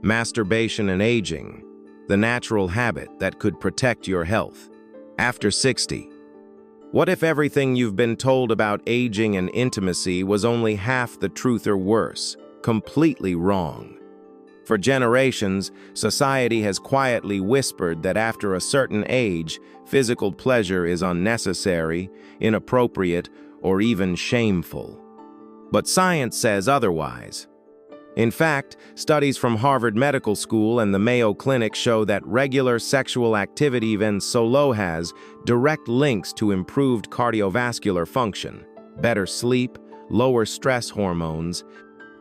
Masturbation and aging, the natural habit that could protect your health. After 60. What if everything you've been told about aging and intimacy was only half the truth or worse? Completely wrong. For generations, society has quietly whispered that after a certain age, physical pleasure is unnecessary, inappropriate, or even shameful. But science says otherwise. In fact, studies from Harvard Medical School and the Mayo Clinic show that regular sexual activity, even solo, has direct links to improved cardiovascular function, better sleep, lower stress hormones,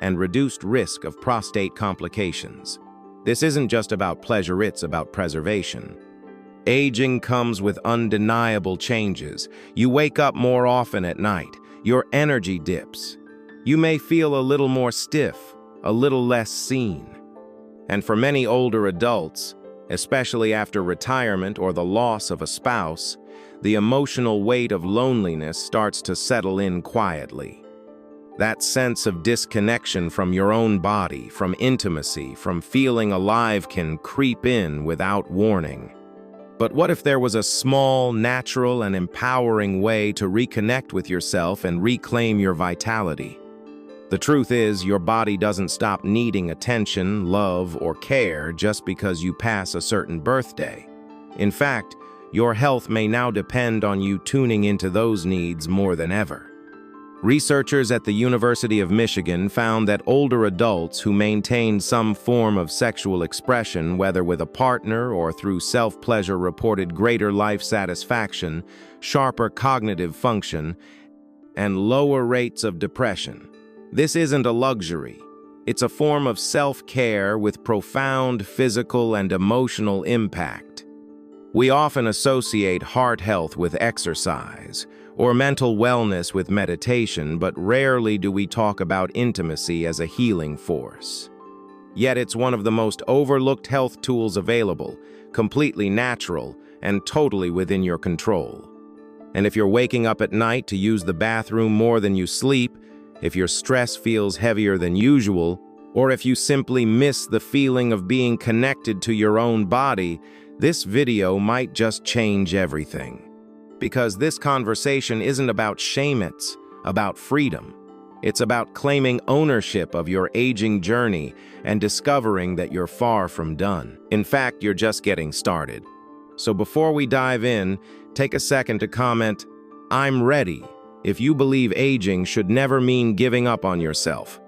and reduced risk of prostate complications. This isn't just about pleasure, it's about preservation. Aging comes with undeniable changes. You wake up more often at night. Your energy dips. You may feel a little more stiff, a little less seen. And for many older adults, especially after retirement or the loss of a spouse, the emotional weight of loneliness starts to settle in quietly. That sense of disconnection from your own body, from intimacy, from feeling alive can creep in without warning. But what if there was a small, natural, and empowering way to reconnect with yourself and reclaim your vitality? The truth is, your body doesn't stop needing attention, love, or care just because you pass a certain birthday. In fact, your health may now depend on you tuning into those needs more than ever. Researchers at the University of Michigan found that older adults who maintained some form of sexual expression, whether with a partner or through self-pleasure, reported greater life satisfaction, sharper cognitive function, and lower rates of depression. This isn't a luxury. It's a form of self-care with profound physical and emotional impact. We often associate heart health with exercise, or mental wellness with meditation, but rarely do we talk about intimacy as a healing force. Yet it's one of the most overlooked health tools available, completely natural and totally within your control. And if you're waking up at night to use the bathroom more than you sleep, if your stress feels heavier than usual, or if you simply miss the feeling of being connected to your own body, this video might just change everything. Because this conversation isn't about shame, it's about freedom. It's about claiming ownership of your aging journey and discovering that you're far from done. In fact, you're just getting started. So before we dive in, take a second to comment, "I'm ready," if you believe aging should never mean giving up on yourself.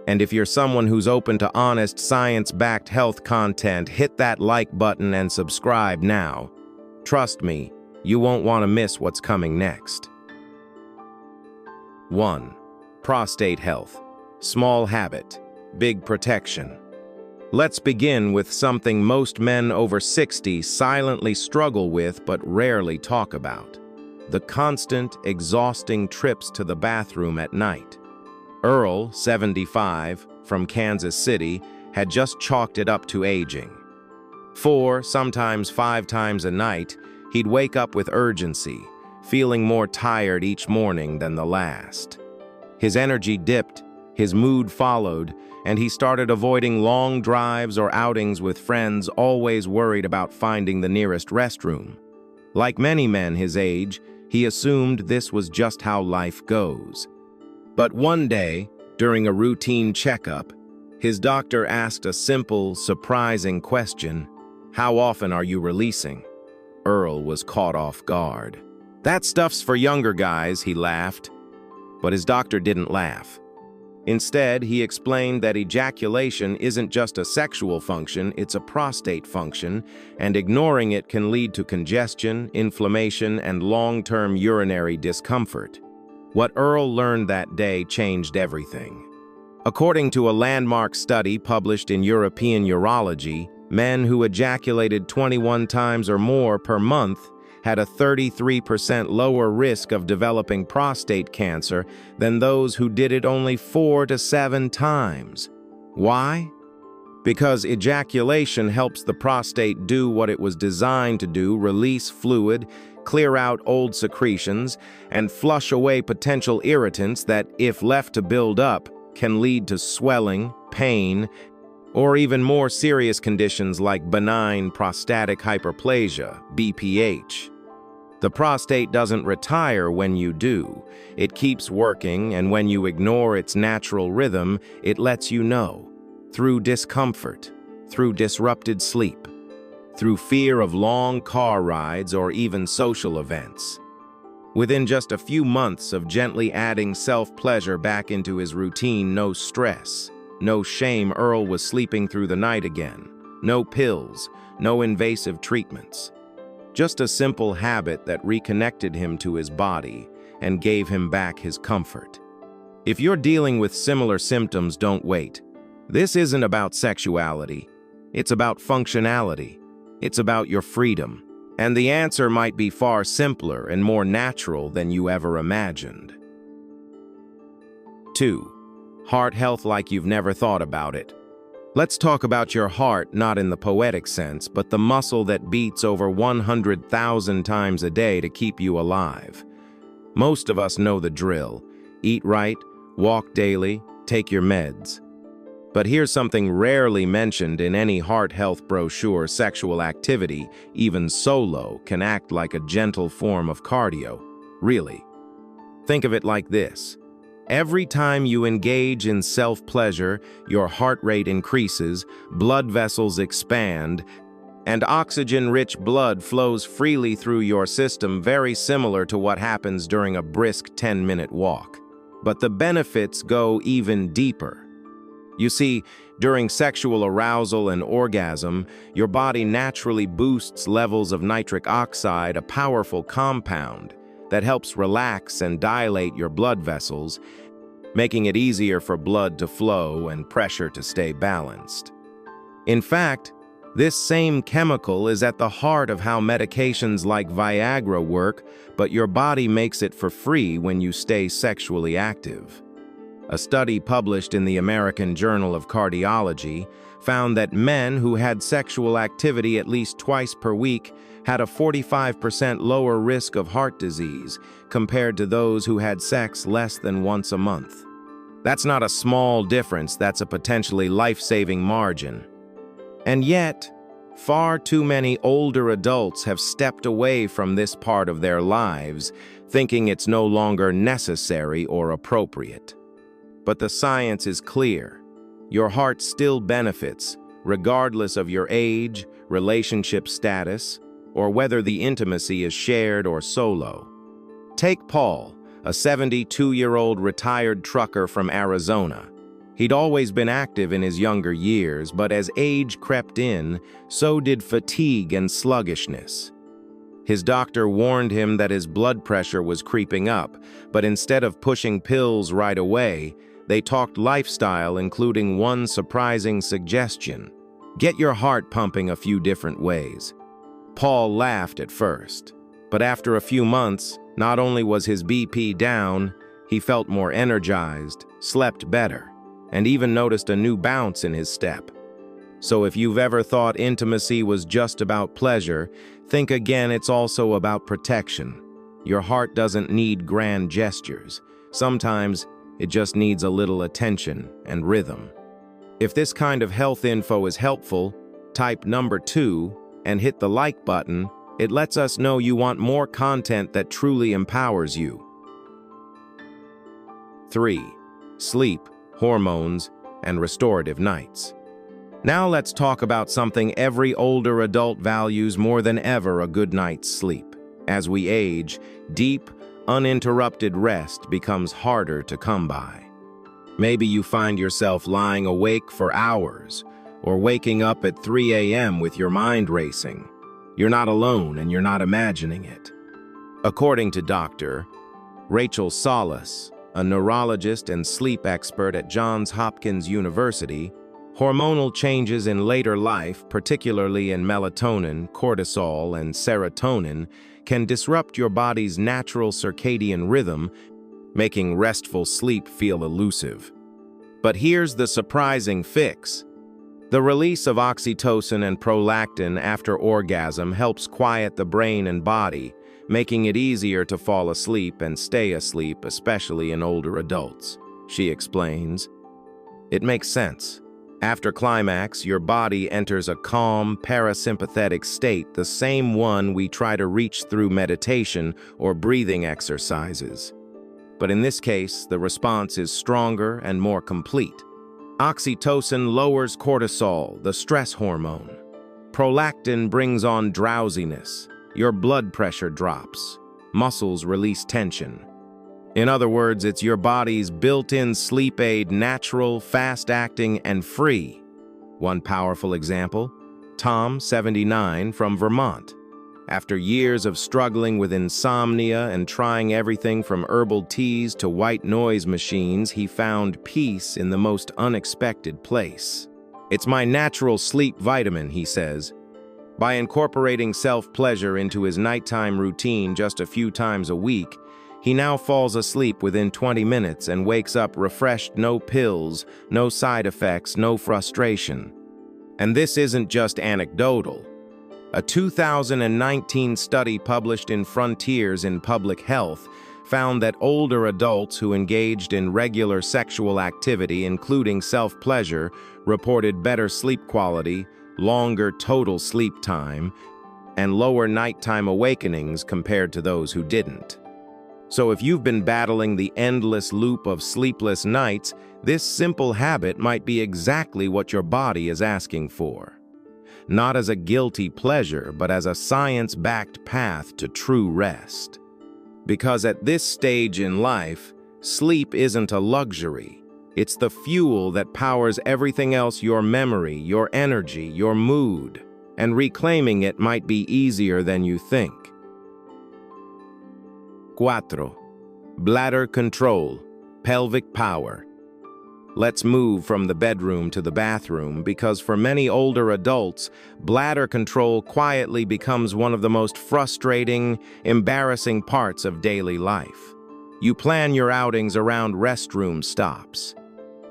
And if you're someone who's open to honest, science-backed health content, hit that like button and subscribe now. Trust me, you won't want to miss what's coming next. 1. Prostate health. Small habit, big protection. Let's begin with something most men over 60 silently struggle with but rarely talk about: the constant, exhausting trips to the bathroom at night. Earl, 75, from Kansas City, had just chalked it up to aging. 4, sometimes 5 times a night, he'd wake up with urgency, feeling more tired each morning than the last. His energy dipped, his mood followed, and he started avoiding long drives or outings with friends, always worried about finding the nearest restroom. Like many men his age, he assumed this was just how life goes. But one day, during a routine checkup, his doctor asked a simple, surprising question: "How often are you releasing?" Earl was caught off guard. "That stuff's for younger guys," he laughed. But his doctor didn't laugh. Instead, he explained that ejaculation isn't just a sexual function, it's a prostate function, and ignoring it can lead to congestion, inflammation, and long-term urinary discomfort. What Earl learned that day changed everything. According to a landmark study published in European Urology, men who ejaculated 21 times or more per month had a 33% lower risk of developing prostate cancer than those who did it only 4 to 7 times. Why? Because ejaculation helps the prostate do what it was designed to do: release fluid, clear out old secretions, and flush away potential irritants that, if left to build up, can lead to swelling, pain, or even more serious conditions like benign prostatic hyperplasia, BPH. The prostate doesn't retire when you do. It keeps working, and when you ignore its natural rhythm, it lets you know. Through discomfort, through disrupted sleep, through fear of long car rides or even social events. Within just a few months of gently adding self-pleasure back into his routine, no stress, no shame, Earl was sleeping through the night again. No pills, no invasive treatments. Just a simple habit that reconnected him to his body and gave him back his comfort. If you're dealing with similar symptoms, don't wait. This isn't about sexuality. It's about functionality. It's about your freedom. And the answer might be far simpler and more natural than you ever imagined. 2. Heart health like you've never thought about it. Let's talk about your heart, not in the poetic sense, but the muscle that beats over 100,000 times a day to keep you alive. Most of us know the drill. Eat right, walk daily, take your meds. But here's something rarely mentioned in any heart health brochure: sexual activity, even solo, can act like a gentle form of cardio. Really. Think of it like this. Every time you engage in self-pleasure, your heart rate increases, blood vessels expand, and oxygen-rich blood flows freely through your system, very similar to what happens during a brisk 10-minute walk. But the benefits go even deeper. You see, during sexual arousal and orgasm, your body naturally boosts levels of nitric oxide, a powerful compound that helps relax and dilate your blood vessels, making it easier for blood to flow and pressure to stay balanced. In fact, this same chemical is at the heart of how medications like Viagra work, but your body makes it for free when you stay sexually active. A study published in the American Journal of Cardiology found that men who had sexual activity at least twice per week had a 45% lower risk of heart disease compared to those who had sex less than once a month. That's not a small difference, that's a potentially life-saving margin. And yet, far too many older adults have stepped away from this part of their lives, thinking it's no longer necessary or appropriate. But the science is clear. Your heart still benefits, regardless of your age, relationship status, or whether the intimacy is shared or solo. Take Paul, a 72-year-old retired trucker from Arizona. He'd always been active in his younger years, but as age crept in, so did fatigue and sluggishness. His doctor warned him that his blood pressure was creeping up, but instead of pushing pills right away, they talked lifestyle, including one surprising suggestion: get your heart pumping a few different ways. Paul laughed at first, but after a few months, not only was his BP down, he felt more energized, slept better, and even noticed a new bounce in his step. So if you've ever thought intimacy was just about pleasure, think again, it's also about protection. Your heart doesn't need grand gestures. Sometimes it just needs a little attention and rhythm. If this kind of health info is helpful, type number 2 and hit the like button. It lets us know you want more content that truly empowers you. 3. Sleep, hormones, and restorative nights. Now let's talk about something every older adult values more than ever: a good night's sleep. As we age, deep, uninterrupted rest becomes harder to come by. Maybe you find yourself lying awake for hours, or waking up at 3 a.m. with your mind racing. You're not alone, and you're not imagining it. According to Dr. Rachel Salas, a neurologist and sleep expert at Johns Hopkins University, hormonal changes in later life, particularly in melatonin, cortisol, and serotonin, can disrupt your body's natural circadian rhythm, making restful sleep feel elusive. But here's the surprising fix. The release of oxytocin and prolactin after orgasm helps quiet the brain and body, making it easier to fall asleep and stay asleep, especially in older adults. She explains, "It makes sense. After climax, your body enters a calm, parasympathetic state, the same one we try to reach through meditation or breathing exercises. But in this case, the response is stronger and more complete. Oxytocin lowers cortisol, the stress hormone. Prolactin brings on drowsiness. Your blood pressure drops. Muscles release tension. In other words, it's your body's built-in sleep aid, natural, fast-acting, and free. One powerful example, Tom, 79, from Vermont. After years of struggling with insomnia and trying everything from herbal teas to white noise machines, he found peace in the most unexpected place. "It's my natural sleep vitamin," he says. By incorporating self-pleasure into his nighttime routine just a few times a week, he now falls asleep within 20 minutes and wakes up refreshed, no pills, no side effects, no frustration. And this isn't just anecdotal. A 2019 study published in Frontiers in Public Health found that older adults who engaged in regular sexual activity, including self-pleasure, reported better sleep quality, longer total sleep time, and lower nighttime awakenings compared to those who didn't. So if you've been battling the endless loop of sleepless nights, this simple habit might be exactly what your body is asking for. Not as a guilty pleasure, but as a science-backed path to true rest. Because at this stage in life, sleep isn't a luxury. It's the fuel that powers everything else: your memory, your energy, your mood. And reclaiming it might be easier than you think. 4. Bladder control, pelvic power. Let's move from the bedroom to the bathroom, because for many older adults, bladder control quietly becomes one of the most frustrating, embarrassing parts of daily life. You plan your outings around restroom stops.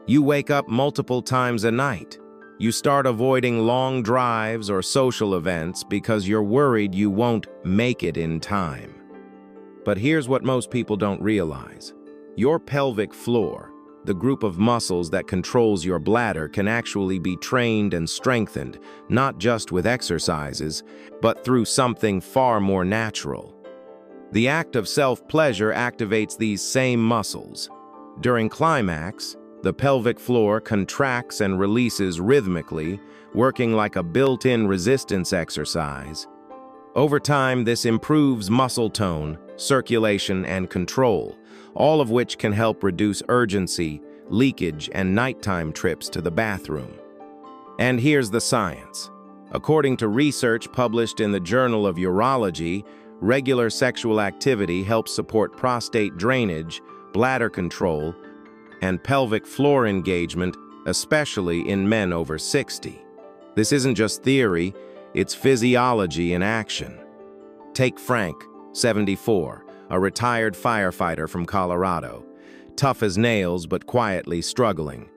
You wake up multiple times a night. You start avoiding long drives or social events because you're worried you won't make it in time. But here's what most people don't realize. Your pelvic floor, the group of muscles that controls your bladder, can actually be trained and strengthened, not just with exercises, but through something far more natural. The act of self-pleasure activates these same muscles. During climax, the pelvic floor contracts and releases rhythmically, working like a built-in resistance exercise. Over time, this improves muscle tone, circulation, and control, all of which can help reduce urgency, leakage, and nighttime trips to the bathroom. And here's the science. According to research published in the Journal of Urology, regular sexual activity helps support prostate drainage, bladder control, and pelvic floor engagement, especially in men over 60. This isn't just theory, it's physiology in action. Take Frank, 74, a retired firefighter from Colorado. Tough as nails, but quietly struggling.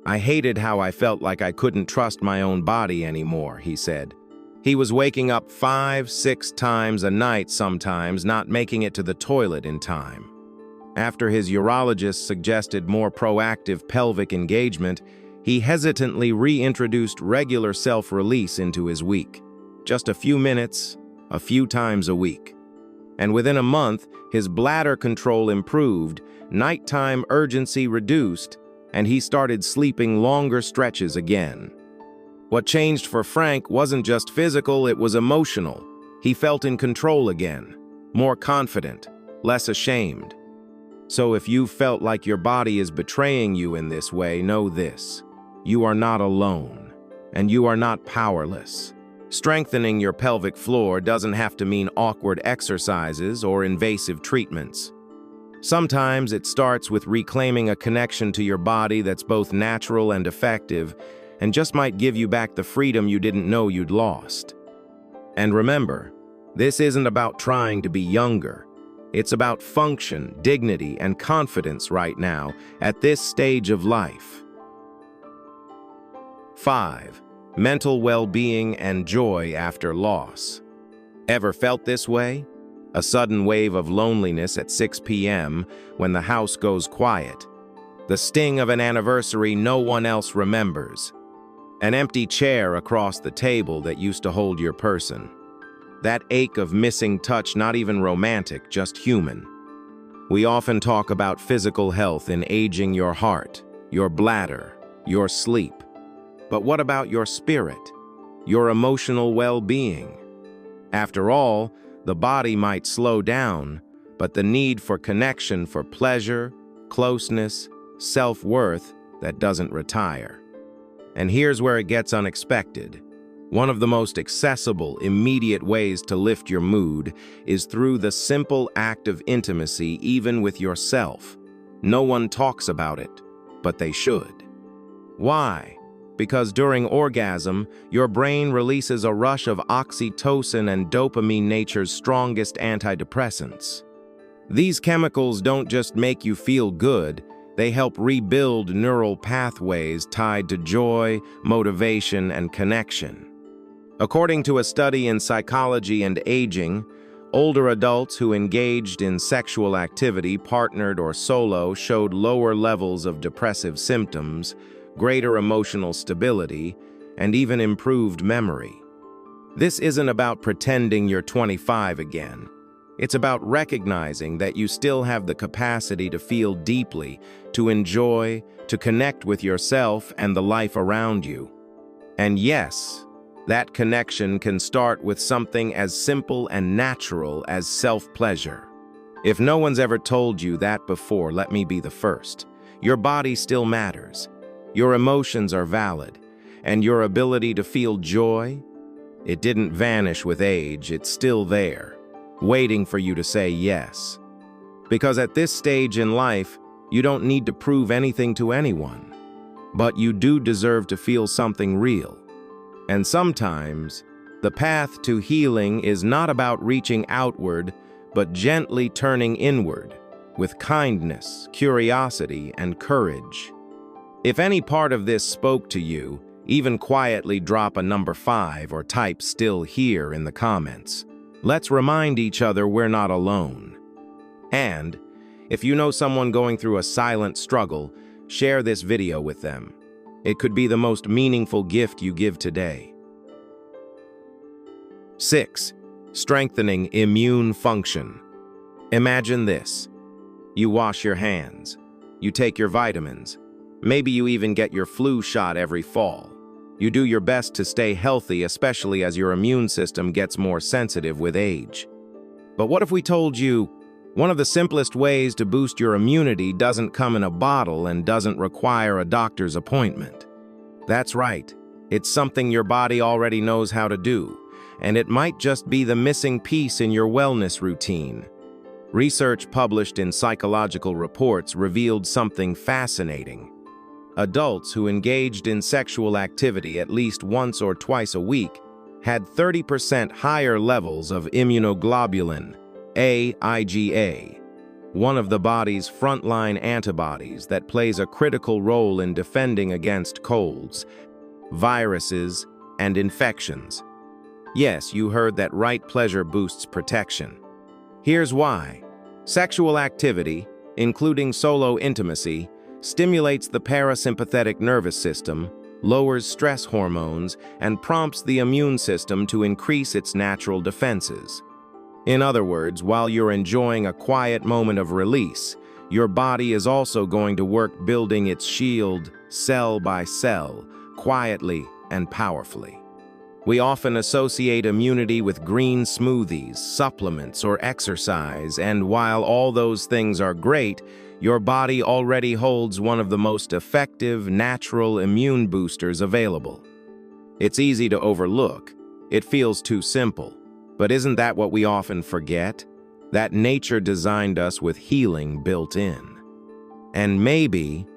"I hated how I felt like I couldn't trust my own body anymore," he said. He was waking up 5-6 times a night sometimes, not making it to the toilet in time. After his urologist suggested more proactive pelvic engagement, he hesitantly reintroduced regular self-release into his week. Just a few minutes, a few times a week. And within a month, his bladder control improved, nighttime urgency reduced, and he started sleeping longer stretches again. What changed for Frank wasn't just physical, it was emotional. He felt in control again, more confident, less ashamed. So if you felt like your body is betraying you in this way, know this: you are not alone, and you are not powerless. Strengthening your pelvic floor doesn't have to mean awkward exercises or invasive treatments. Sometimes it starts with reclaiming a connection to your body that's both natural and effective, and just might give you back the freedom you didn't know you'd lost. And remember, this isn't about trying to be younger. It's about function, dignity, and confidence right now, at this stage of life. 5. Mental well-being and joy after loss. Ever felt this way? A sudden wave of loneliness at 6 p.m. when the house goes quiet. The sting of an anniversary no one else remembers. An empty chair across the table that used to hold your person. That ache of missing touch, not even romantic, just human. We often talk about physical health in aging: your heart, your bladder, your sleep. But what about your spirit, your emotional well-being? After all, the body might slow down, but the need for connection, for pleasure, closeness, self-worth, that doesn't retire. And here's where it gets unexpected. One of the most accessible, immediate ways to lift your mood is through the simple act of intimacy, even with yourself. No one talks about it, but they should. Why? Because during orgasm, your brain releases a rush of oxytocin and dopamine, nature's strongest antidepressants. These chemicals don't just make you feel good, they help rebuild neural pathways tied to joy, motivation, and connection. According to a study in Psychology and Aging, older adults who engaged in sexual activity, partnered or solo, showed lower levels of depressive symptoms, greater emotional stability, and even improved memory. This isn't about pretending you're 25 again. It's about recognizing that you still have the capacity to feel deeply, to enjoy, to connect with yourself and the life around you. And yes, that connection can start with something as simple and natural as self-pleasure. If no one's ever told you that before, let me be the first. Your body still matters. Your emotions are valid, and your ability to feel joy, it didn't vanish with age, it's still there, waiting for you to say yes. Because at this stage in life, you don't need to prove anything to anyone, but you do deserve to feel something real. And sometimes, the path to healing is not about reaching outward, but gently turning inward, with kindness, curiosity, and courage. If any part of this spoke to you, even quietly drop a number 5 or type "still here" in the comments. Let's remind each other we're not alone. And if you know someone going through a silent struggle, share this video with them. It could be the most meaningful gift you give today. 6. Strengthening immune function. Imagine this. You wash your hands. You take your vitamins. Maybe you even get your flu shot every fall. You do your best to stay healthy, especially as your immune system gets more sensitive with age. But what if we told you one of the simplest ways to boost your immunity doesn't come in a bottle and doesn't require a doctor's appointment? That's right. It's something your body already knows how to do, and it might just be the missing piece in your wellness routine. Research published in Psychological Reports revealed something fascinating. Adults who engaged in sexual activity at least once or twice a week had 30% higher levels of immunoglobulin, IgA, one of the body's frontline antibodies that plays a critical role in defending against colds, viruses, and infections. Yes, you heard that right, pleasure boosts protection. Here's why. Sexual activity, including solo intimacy, stimulates the parasympathetic nervous system, lowers stress hormones, and prompts the immune system to increase its natural defenses. In other words, while you're enjoying a quiet moment of release, your body is also going to work building its shield cell by cell, quietly and powerfully. We often associate immunity with green smoothies, supplements, or exercise, and while all those things are great, your body already holds one of the most effective natural immune boosters available. It's easy to overlook. It feels too simple. But isn't that what we often forget? That nature designed us with healing built in. And maybe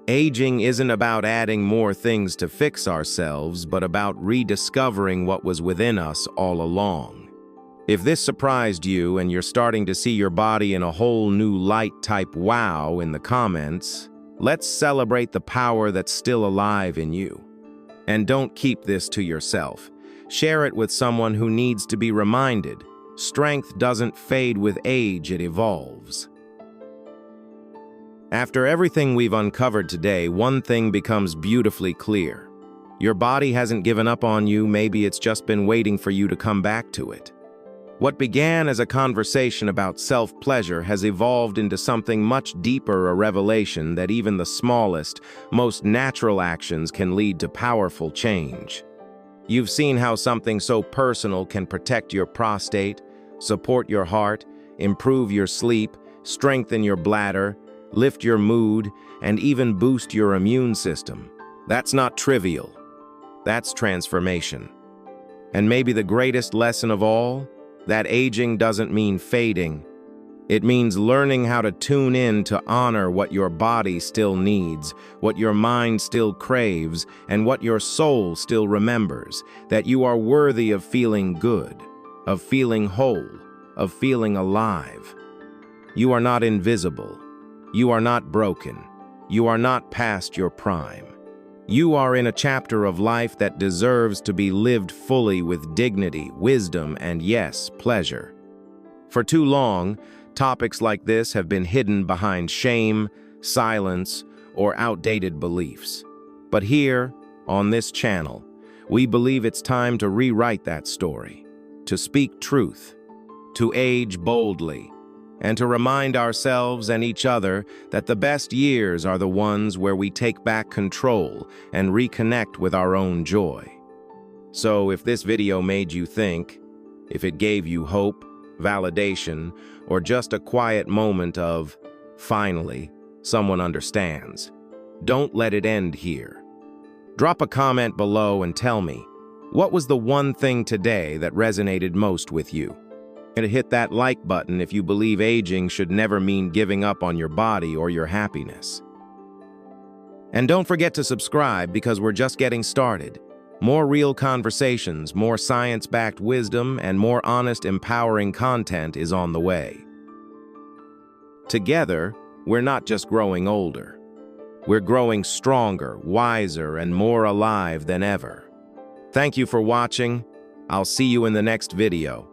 aging isn't about adding more things to fix ourselves, but about rediscovering what was within us all along. If this surprised you and you're starting to see your body in a whole new light, type "wow" in the comments. Let's celebrate the power that's still alive in you. And don't keep this to yourself. Share it with someone who needs to be reminded. Strength doesn't fade with age, it evolves. After everything we've uncovered today, one thing becomes beautifully clear. Your body hasn't given up on you, maybe it's just been waiting for you to come back to it. What began as a conversation about self-pleasure has evolved into something much deeper, a revelation that even the smallest, most natural actions can lead to powerful change. You've seen how something so personal can protect your prostate, support your heart, improve your sleep, strengthen your bladder, lift your mood, and even boost your immune system. That's not trivial. That's transformation. And maybe the greatest lesson of all, that aging doesn't mean fading. It means learning how to tune in to honor what your body still needs, what your mind still craves, and what your soul still remembers, that you are worthy of feeling good, of feeling whole, of feeling alive. You are not invisible. You are not broken. You are not past your prime. You are in a chapter of life that deserves to be lived fully with dignity, wisdom, and yes, pleasure. For too long, topics like this have been hidden behind shame, silence, or outdated beliefs. But here, on this channel, we believe it's time to rewrite that story, to speak truth, to age boldly, and to remind ourselves and each other that the best years are the ones where we take back control and reconnect with our own joy. So if this video made you think, if it gave you hope, validation, or just a quiet moment of, finally, someone understands, don't let it end here. Drop a comment below and tell me, what was the one thing today that resonated most with you? And hit that like button if you believe aging should never mean giving up on your body or your happiness. And don't forget to subscribe because we're just getting started. More real conversations, more science-backed wisdom, and more honest, empowering content is on the way. Together, we're not just growing older. We're growing stronger, wiser, and more alive than ever. Thank you for watching. I'll see you in the next video.